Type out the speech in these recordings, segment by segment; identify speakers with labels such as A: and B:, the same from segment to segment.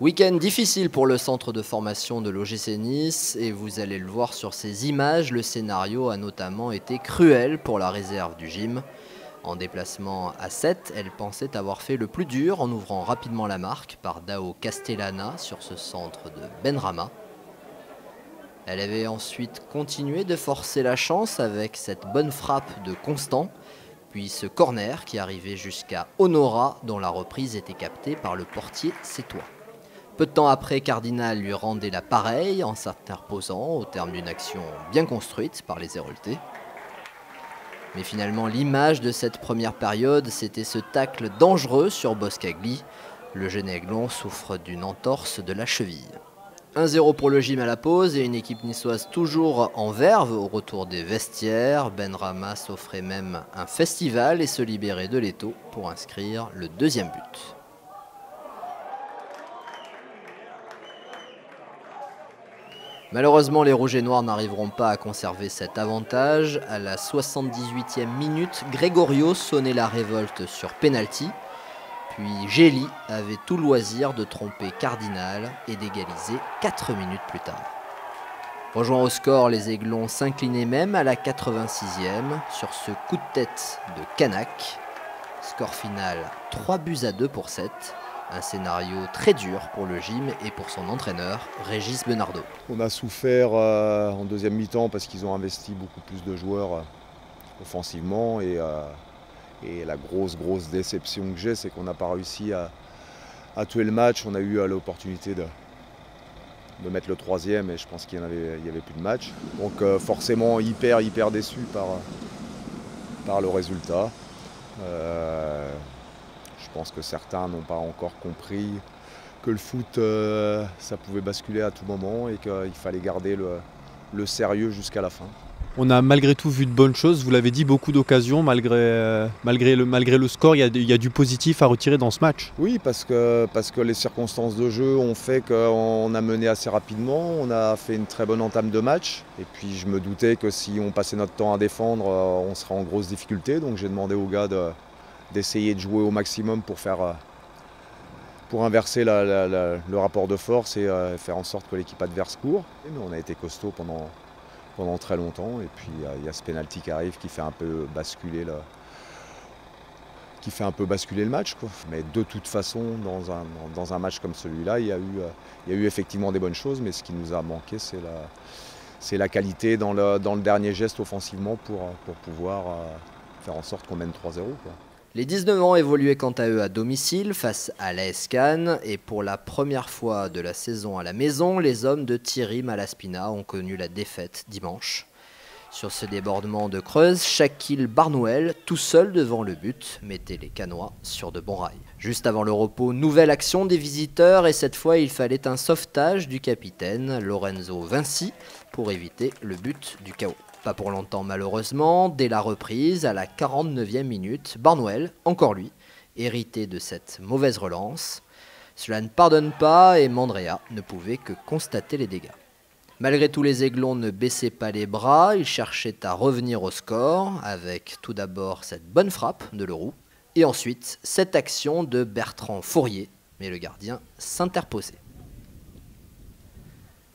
A: Week-end difficile pour le centre de formation de l'OGC Nice et vous allez le voir sur ces images, le scénario a notamment été cruel pour la réserve du gym. En déplacement à 7, elle pensait avoir fait le plus dur en ouvrant rapidement la marque par Dao Castellana sur ce centre de Benrama. Elle avait ensuite continué de forcer la chance avec cette bonne frappe de Constant, puis ce corner qui arrivait jusqu'à Honora dont la reprise était captée par le portier sétois. Peu de temps après, Cardinal lui rendait la pareille en s'interposant au terme d'une action bien construite par les Héroltais. Mais finalement, l'image de cette première période, c'était ce tacle dangereux sur Boscagli. Le jeune Aiglon souffre d'une entorse de la cheville. 1-0 pour le gym à la pause et une équipe niçoise toujours en verve au retour des vestiaires. Benrama s'offrait même un festival et se libérait de l'étau pour inscrire le deuxième but. Malheureusement, les Rouges et Noirs n'arriveront pas à conserver cet avantage. À la 78e minute, Gregorio sonnait la révolte sur penalty. Puis Gély avait tout loisir de tromper Cardinal et d'égaliser 4 minutes plus tard. Rejoint au score, les Aiglons s'inclinaient même à la 86e sur ce coup de tête de Canac. Score final 3-2 pour 7. Un scénario très dur pour le gym et pour son entraîneur, Régis Benardo.
B: On a souffert en deuxième mi-temps parce qu'ils ont investi beaucoup plus de joueurs offensivement et la grosse déception que j'ai, c'est qu'on n'a pas réussi à tuer le match. On a eu l'opportunité de mettre le troisième et je pense qu'il y avait plus de match. Donc forcément hyper déçu par le résultat. Je pense que certains n'ont pas encore compris que le foot, ça pouvait basculer à tout moment et qu'il fallait garder le sérieux jusqu'à la fin.
C: On a malgré tout vu de bonnes choses, vous l'avez dit, beaucoup d'occasions, malgré le score, il y a du positif à retirer dans ce match.
B: Oui, parce que les circonstances de jeu ont fait qu'on a mené assez rapidement, on a fait une très bonne entame de match. Et puis je me doutais que si on passait notre temps à défendre, on serait en grosse difficulté. Donc j'ai demandé aux gars d'essayer de jouer au maximum pour inverser le rapport de force et faire en sorte que l'équipe adverse court. Mais on a été costaud pendant très longtemps et puis il y a ce penalty qui arrive qui fait un peu basculer le match, quoi. Mais de toute façon, dans un match comme celui-là, il y a eu effectivement des bonnes choses, mais ce qui nous a manqué, c'est la qualité dans le dernier geste offensivement pour pouvoir faire en sorte qu'on mène 3-0, quoi.
A: Les 19 ans évoluaient quant à eux à domicile face à l'AS Cannes et pour la première fois de la saison à la maison, les hommes de Thierry Malaspina ont connu la défaite dimanche. Sur ce débordement de Creuse, Shaquille Barnouel, tout seul devant le but, mettait les Cannois sur de bons rails. Juste avant le repos, nouvelle action des visiteurs et cette fois il fallait un sauvetage du capitaine Lorenzo Vinci pour éviter le but du chaos. Pas pour longtemps malheureusement, dès la reprise, à la 49e minute, Barnouel, encore lui, hérité de cette mauvaise relance. Cela ne pardonne pas et Mandrea ne pouvait que constater les dégâts. Malgré tout, les Aiglons ne baissaient pas les bras, ils cherchaient à revenir au score, avec tout d'abord cette bonne frappe de Leroux, et ensuite cette action de Bertrand Fourier, mais le gardien s'interposait.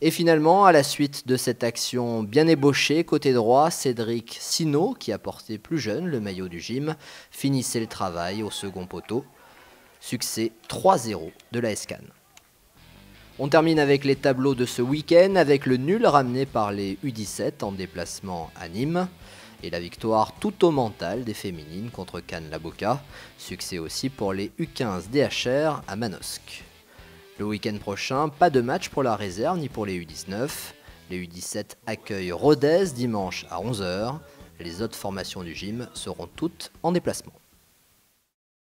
A: Et finalement, à la suite de cette action bien ébauchée, côté droit, Cédric Sino, qui a porté plus jeune le maillot du gym, finissait le travail au second poteau. Succès 3-0 de l'AS Cannes. On termine avec les tableaux de ce week-end, avec le nul ramené par les U17 en déplacement à Nîmes, et la victoire tout au mental des féminines contre Cannes-la-Boca. Succès aussi pour les U15 DHR à Manosque. Le week-end prochain, pas de match pour la réserve ni pour les U19. Les U17 accueillent Rodez dimanche à 11 h. Les autres formations du gym seront toutes en déplacement.